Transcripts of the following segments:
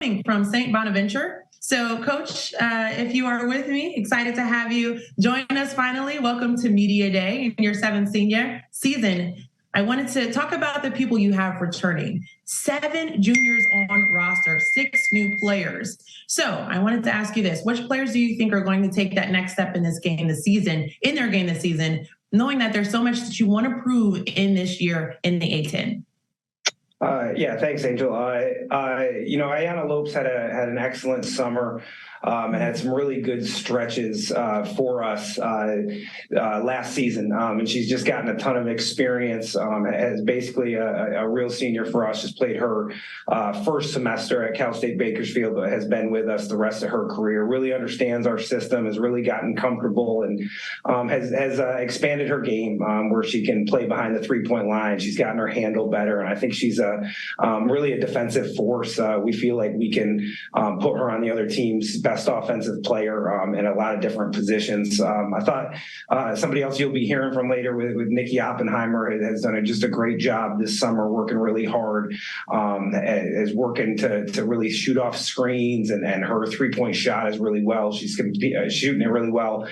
Fleming from St. Bonaventure. So, Coach, if you are with me, excited to have you join us finally. Welcome to Media Day in your 7th senior season. I wanted to talk about the people you have returning. 7 juniors on roster, 6 new players. So I wanted to ask you this. Which players do you think are going to take that next step in their game this season, knowing that there's so much that you want to prove in this year in the A10? Yeah, thanks, Angel. I'yanna Lops had an excellent summer and had some really good stretches for us last season. And she's just gotten a ton of experience as basically a real senior for us. Just played her first semester at Cal State Bakersfield, but has been with us the rest of her career. Really understands our system, has really gotten comfortable, and has expanded her game where she can play behind the three-point line. She's gotten her handle better, and I think she's really a defensive force. We feel like we can put her on the other team's best offensive player in a lot of different positions. I thought somebody else you'll be hearing from later with Nikki Oppenheimer has done just a great job this summer, working really hard, is working to really shoot off screens, and her three-point shot is really well. She's shooting it really well.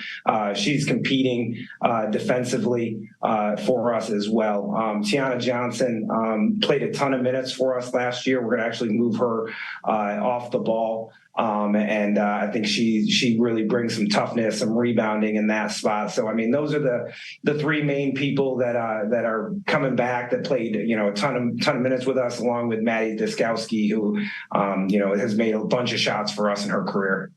She's competing defensively for us as well. Tianna Johnson played a ton of minutes for us last year. We're going to actually move her off the ball. And I think she really brings some toughness, some rebounding in that spot. So, I mean, those are the 3 main people that are coming back that played, a ton of minutes with us, along with Maddie Diskowski, who, has made a bunch of shots for us in her career.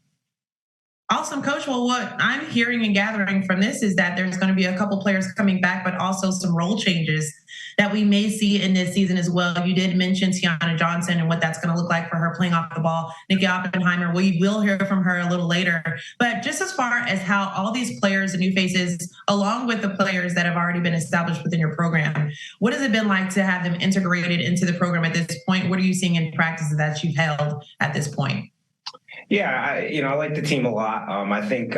Awesome, Coach. Well, what I'm hearing and gathering from this is that there's going to be a couple players coming back, but also some role changes that we may see in this season as well. You did mention Tianna Johnson and what that's going to look like for her playing off the ball. Nikki Oppenheimer, we will hear from her a little later. But just as far as how all these players and new faces, along with the players that have already been established within your program, what has it been like to have them integrated into the program at this point? What are you seeing in practices that you've held at this point? Yeah, I like the team a lot. I think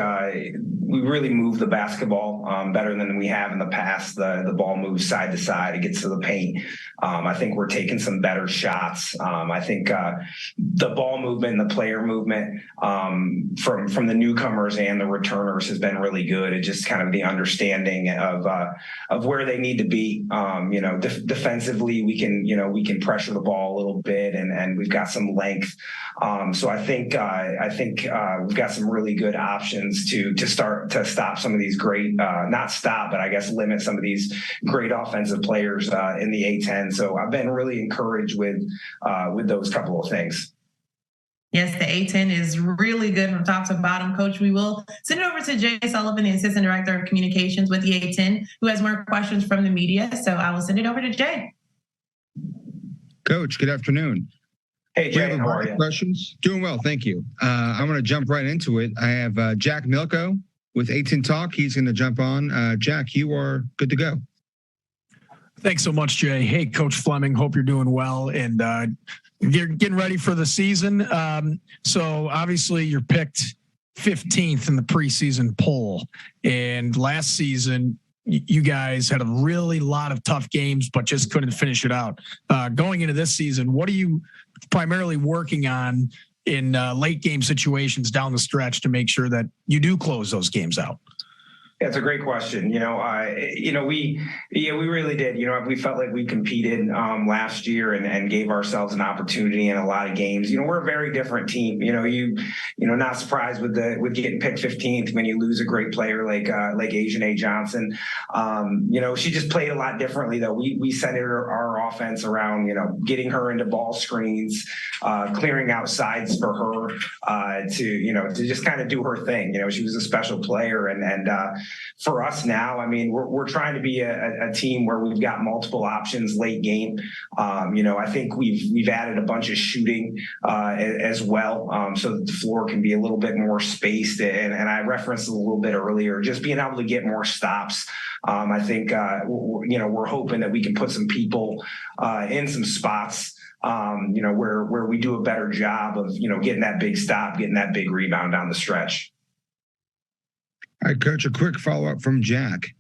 we really move the basketball better than we have in the past. The ball moves side to side. It gets to the paint. I think we're taking some better shots. I think the ball movement and the player movement from the newcomers and the returners has been really good. It's just kind of the understanding of where they need to be. Defensively, we can pressure the ball a little bit, and we've got some length. So I think we've got some really good options to stop some of these great, not stop, but I guess limit some of these great offensive players in the A10. So I've been really encouraged with those couple of things. Yes, the A10 is really good from top to bottom, Coach. We will send it over to Jay Sullivan, the Assistant Director of Communications with the A10, who has more questions from the media. So I will send it over to Jay. Coach, good afternoon. Hey, Jay, how are you? Questions? Doing well, thank you. I'm going to jump right into it. I have Jack Milko with A10 Talk. He's going to jump on. Jack, you are good to go. Thanks so much, Jay. Hey, Coach Fleming, hope you're doing well and you're getting ready for the season. So obviously you're picked 15th in the preseason poll. And last season, you guys had a really lot of tough games, but just couldn't finish it out. Going into this season, what are you primarily working on in late game situations down the stretch to make sure that you do close those games out? That's a great question. We really did. We felt like we competed last year and gave ourselves an opportunity in a lot of games. We're a very different team. Not surprised with getting picked 15th when you lose a great player like I'yanna Johnson. She just played a lot differently though. We centered our offense around getting her into ball screens, clearing out sides for her to just kind of do her thing. She was a special player and for us now, I mean, we're trying to be a team where we've got multiple options late game. I think we've added a bunch of shooting as well, so that the floor can be a little bit more spaced. And I referenced a little bit earlier, just being able to get more stops. I think we're hoping that we can put some people in some spots. Where we do a better job of getting that big stop, getting that big rebound down the stretch. All right, Coach, a quick follow-up from Jack.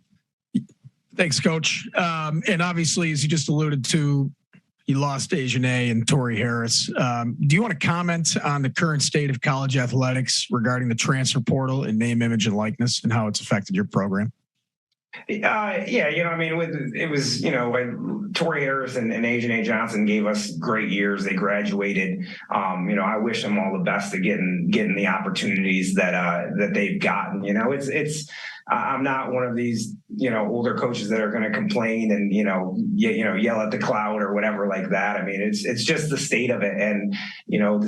Thanks, Coach. And obviously, as you just alluded to, you lost Aiyana and Tori Harris. Do you want to comment on the current state of college athletics regarding the transfer portal and name, image, and likeness and how it's affected your program? Yeah, it was, when Tori Harris and Aiyana Johnson gave us great years. They graduated. I wish them all the best at getting the opportunities that they've gotten. I'm not one of these, older coaches that are going to complain and, yell at the cloud or whatever like that. I mean, it's just the state of it. And,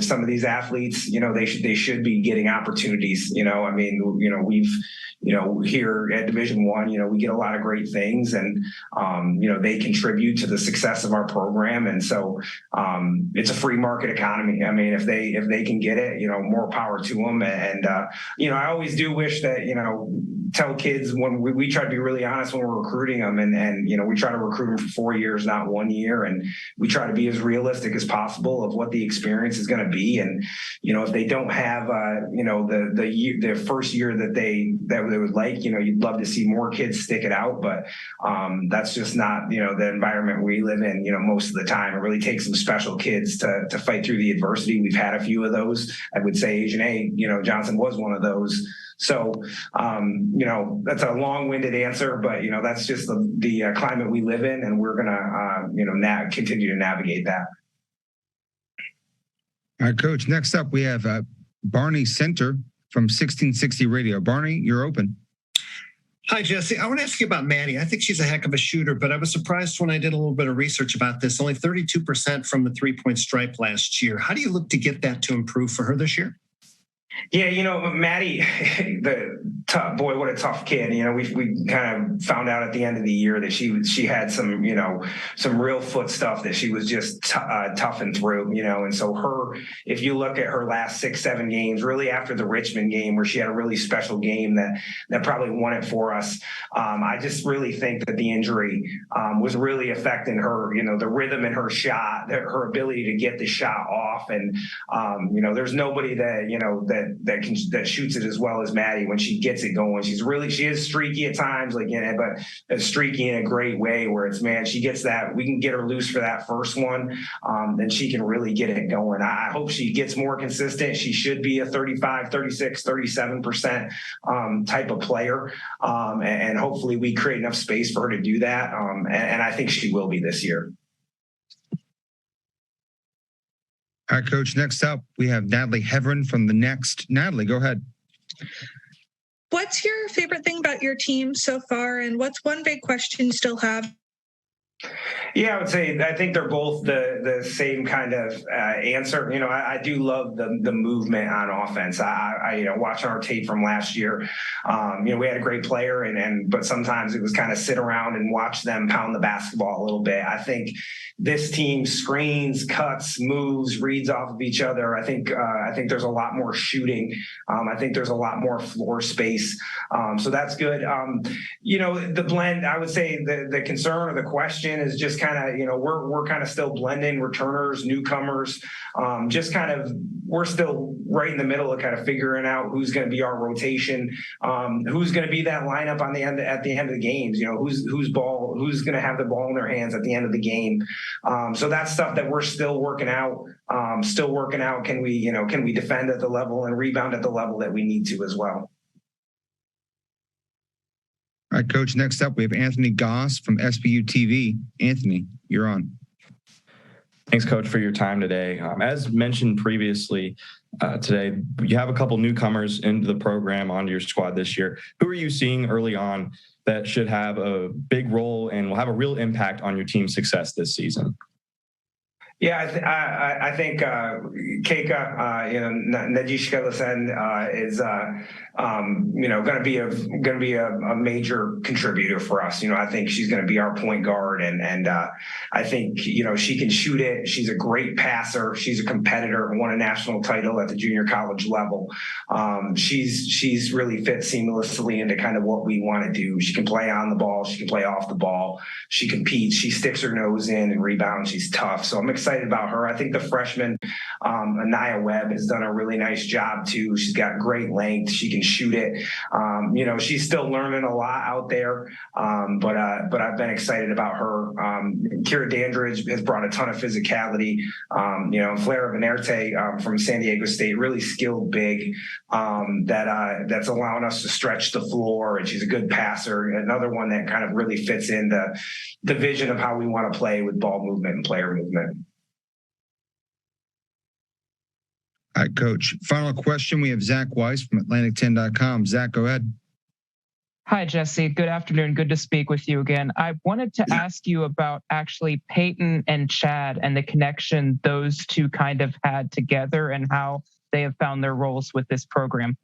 some of these athletes, they should be getting opportunities. We've, here at Division I, we get a lot of great things and, they contribute to the success of our program. And so it's a free market economy. I mean, if they can get it, more power to them. And, I always do wish that, tell kids when we try to be really honest when we're recruiting them and we try to recruit them for 4 years, not 1 year. And we try to be as realistic as possible of what the experience is going to be. And, if they don't have, the first year that they would like, you'd love to see more kids stick it out, but that's just not, the environment we live in, most of the time. It really takes some special kids to fight through the adversity. We've had a few of those. I would say Aiyana, Johnson was one of those. So, that's a long-winded answer, but, that's just the climate we live in, and we're going to, continue to navigate that. All right, Coach. Next up, we have Barney Center from 1660 Radio. Barney, you're open. Hi, Jesse. I want to ask you about Maddie. I think she's a heck of a shooter, but I was surprised when I did a little bit of research about this. Only 32% from the three-point stripe last year. How do you look to get that to improve for her this year? Yeah, Maddie, boy, what a tough kid. We kind of found out at the end of the year that she had some real foot stuff that she was just toughing through, and so if you look at her last 6-7 games, really after the Richmond game where she had a really special game that probably won it for us. I just really think that the injury was really affecting her, the rhythm in her shot, her ability to get the shot off. And, there's nobody that shoots it as well as Maddie when she gets it going. She is streaky at times, but streaky in a great way where it's, man, she gets that. We can get her loose for that first one. Then she can really get it going. I hope she gets more consistent. She should be a 35, 36, 37% type of player. And hopefully we create enough space for her to do that. And I think she will be this year. All right, Coach. Next up, we have Natalie Heverin from The Next. Natalie, go ahead. What's your favorite thing about your team so far, and what's one big question you still have? Yeah, I would say I think they're both the same kind of answer. I do love the movement on offense. I watching our tape from last year, we had a great player, but sometimes it was kind of sit around and watch them pound the basketball a little bit. I think this team screens, cuts, moves, reads off of each other. I think there's a lot more shooting. I think there's a lot more floor space. So that's good. The blend, I would say the concern or the question is just kind of, we're kind of still blending returners, newcomers, we're still right in the middle of kind of figuring out who's going to be our rotation, who's going to be that lineup at the end of the games, who's going to have the ball in their hands at the end of the game. So that's stuff that we're still working out. Can we defend at the level and rebound at the level that we need to as well? All right, Coach. Next up, we have Anthony Goss from SBU TV. Anthony, you're on. Thanks, Coach, for your time today. As mentioned previously today, you have a couple newcomers into the program onto your squad this year. Who are you seeing early on that should have a big role and will have a real impact on your team's success this season? Yeah, I think Keika, Najishka Lassen is going to be a major contributor for us. I think she's going to be our point guard, and I think she can shoot it. She's a great passer. She's a competitor. Won a national title at the junior college level. She's really fit seamlessly into kind of what we want to do. She can play on the ball. She can play off the ball. She competes. She sticks her nose in and rebounds. She's tough. So I'm excited excited about her. I think the freshman, Anaya Webb, has done a really nice job too. She's got great length. She can shoot it. She's still learning a lot out there, but I've been excited about her. Kira Dandridge has brought a ton of physicality. Flair Venerte from San Diego State, really skilled big, that's allowing us to stretch the floor, and she's a good passer. Another one that kind of really fits in the vision of how we want to play with ball movement and player movement. All right, Coach. Final question. We have Zach Weiss from Atlantic10.com. Zach, go ahead. Hi, Jesse. Good afternoon. Good to speak with you again. I wanted to ask you about actually Peyton and Chad and the connection those two kind of had together and how they have found their roles with this program.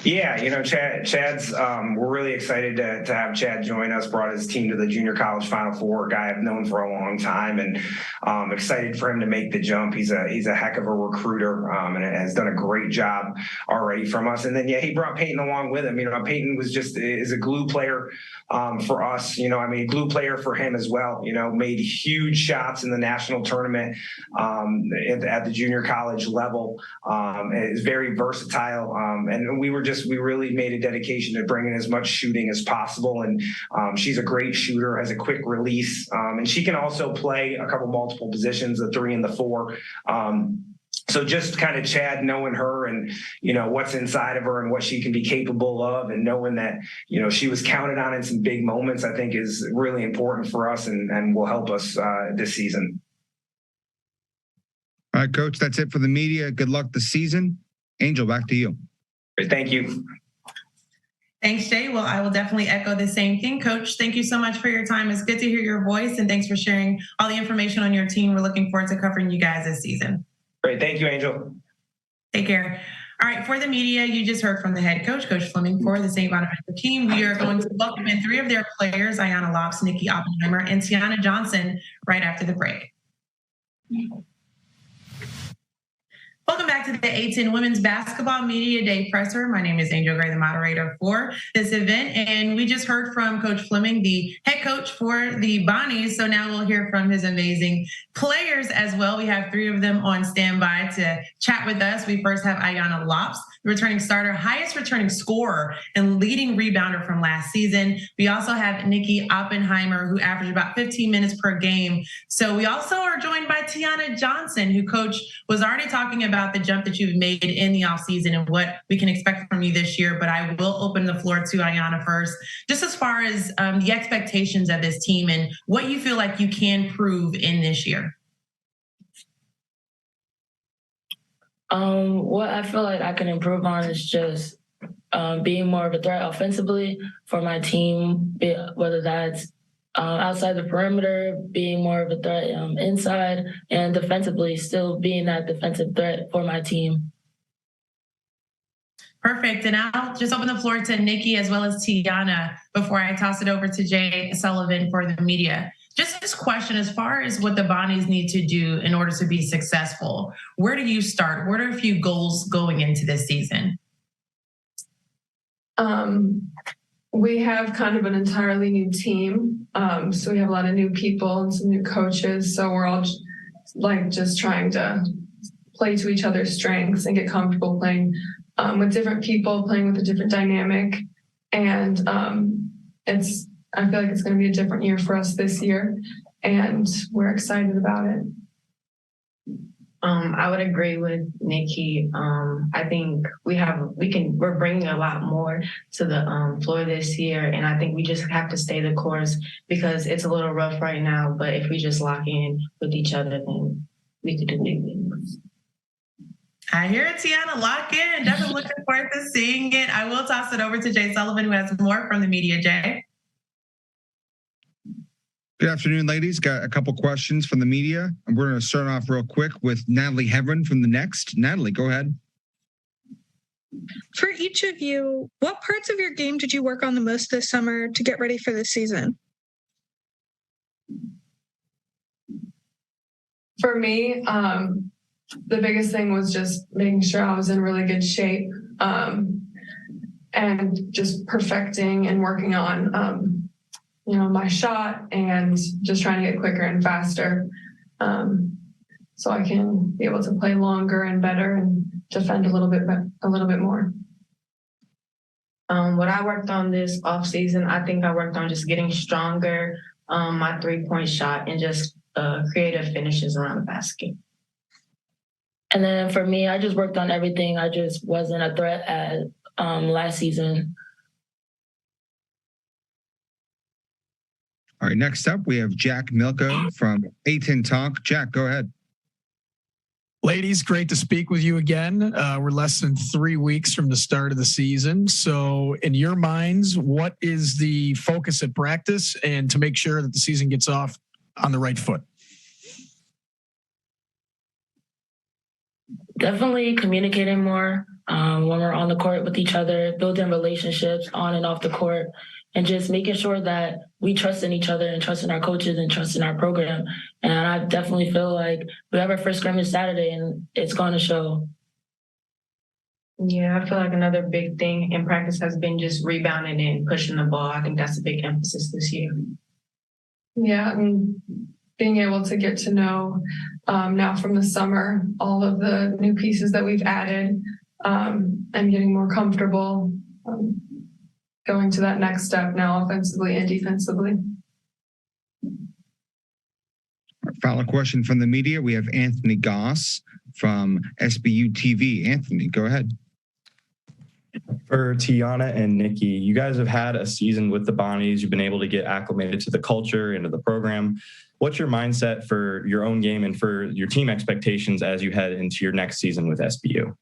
Yeah, Chad's, we're really excited to have Chad join us, brought his team to the junior college Final Four, a guy I've known for a long time, and excited for him to make the jump. He's a heck of a recruiter, and has done a great job already from us. And then, he brought Peyton along with him. Peyton was is a glue player for us, glue player for him as well, made huge shots in the national tournament at the junior college level, and is very versatile. And we really made a dedication to bringing as much shooting as possible. And she's a great shooter, has a quick release, and she can also play a couple multiple positions, the 3 and the 4. So just kind of Chad, knowing her and, what's inside of her and what she can be capable of, and knowing that, she was counted on in some big moments, I think is really important for us and will help us this season. All right, Coach, that's it for the media. Good luck this season. Angel, back to you. Thank you. Thanks, Jay. Well, I will definitely echo the same thing. Coach, thank you so much for your time. It's good to hear your voice, and thanks for sharing all the information on your team. We're looking forward to covering you guys this season. Great. Thank you, Angel. Take care. All right, for the media, you just heard from the head coach, Coach Fleming, for the St. Bonaventure team. We are going to welcome in 3 of their players, I'yanna Lops, Nikki Oppenheimer, and Tianna Johnson, right after the break. Welcome back to the A10 Women's Basketball Media Day presser. My name is Angel Gray, the moderator for this event. And we just heard from Coach Fleming, the head coach for the Bonnies. So now we'll hear from his amazing players as well. We have 3 of them on standby to chat with us. We first have I'yanna Lops, the returning starter, highest returning scorer and leading rebounder from last season. We also have Nikki Oppenheimer, who averaged about 15 minutes per game. So we also are joined by Tianna Johnson, who Coach was already talking about the jump that you've made in the offseason and what we can expect from you this year. But I will open the floor to I'yanna first, just as far as the expectations of this team and what you feel like you can prove in this year. What I feel like I can improve on is just being more of a threat offensively for my team, whether that's outside the perimeter, being more of a threat inside, and defensively still being that defensive threat for my team. Perfect. And I'll just open the floor to Nikki as well as Tianna before I toss it over to Jay Sullivan for the media. Just this question, as far as what the Bonnies need to do in order to be successful, where do you start? What are a few goals going into this season? We have kind of an entirely new team. So we have a lot of new people and some new coaches. So we're all just trying to play to each other's strengths and get comfortable playing with different people, playing with a different dynamic. And I feel like it's going to be a different year for us this year, and we're excited about it. I would agree with Nikki. I think we're bringing a lot more to the floor this year, and I think we just have to stay the course because it's a little rough right now. But if we just lock in with each other, then we could do big things. I hear it, Tianna. Lock in. Definitely looking forward to seeing it. I will toss it over to Jay Sullivan, who has more from the media. Jay. Good afternoon, ladies. Got a couple questions from the media. And we're going to start off real quick with Natalie Heverin from The Next. Natalie, go ahead. For each of you, what parts of your game did you work on the most this summer to get ready for this season? For me, the biggest thing was just making sure I was in really good shape, and just perfecting and working on, my shot and just trying to get quicker and faster. so I can be able to play longer and better and defend a little bit more. What I worked on this off season, I think I worked on just getting stronger, my 3-point shot, and just creative finishes around the basket. And then for me, I just worked on everything. I just wasn't a threat at last season. All right, next up, we have Jack Milko from A10 Talk. Jack, go ahead. Ladies, great to speak with you again. We're less than 3 weeks from the start of the season. So in your minds, what is the focus at practice and to make sure that the season gets off on the right foot? Definitely communicating more when we're on the court with each other, building relationships on and off the court, and just making sure that we trust in each other and trust in our coaches and trust in our program. And I definitely feel like we have our first scrimmage Saturday and it's going to show. Yeah, I feel like another big thing in practice has been just rebounding and pushing the ball. I think that's a big emphasis this year. Yeah, I mean, being able to get to know now from the summer all of the new pieces that we've added and getting more comfortable going to that next step now offensively and defensively. Final question from the media. We have Anthony Goss from SBU TV. Anthony, go ahead. For Tianna and Nikki, you guys have had a season with the Bonnies. You've been able to get acclimated to the culture and to the program. What's your mindset for your own game and for your team expectations as you head into your next season with SBU?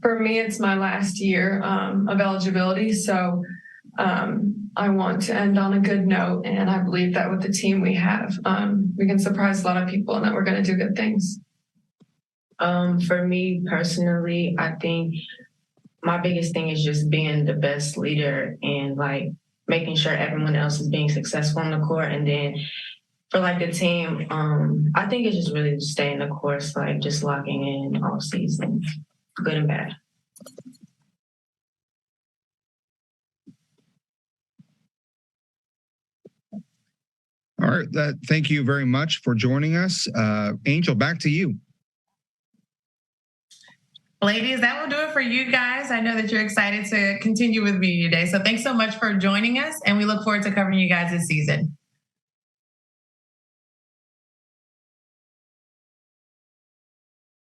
For me, it's my last year of eligibility, so I want to end on a good note, and I believe that with the team we have, we can surprise a lot of people and that we're going to do good things. For me personally, I think my biggest thing is just being the best leader and like making sure everyone else is being successful on the court. And then for like the team, I think it's just really staying the course, like just locking in all season, good and bad. All right. Thank you very much for joining us. Angel, back to you. Ladies, that will do it for you guys. I know that you're excited to continue with me today. So thanks so much for joining us, and we look forward to covering you guys this season.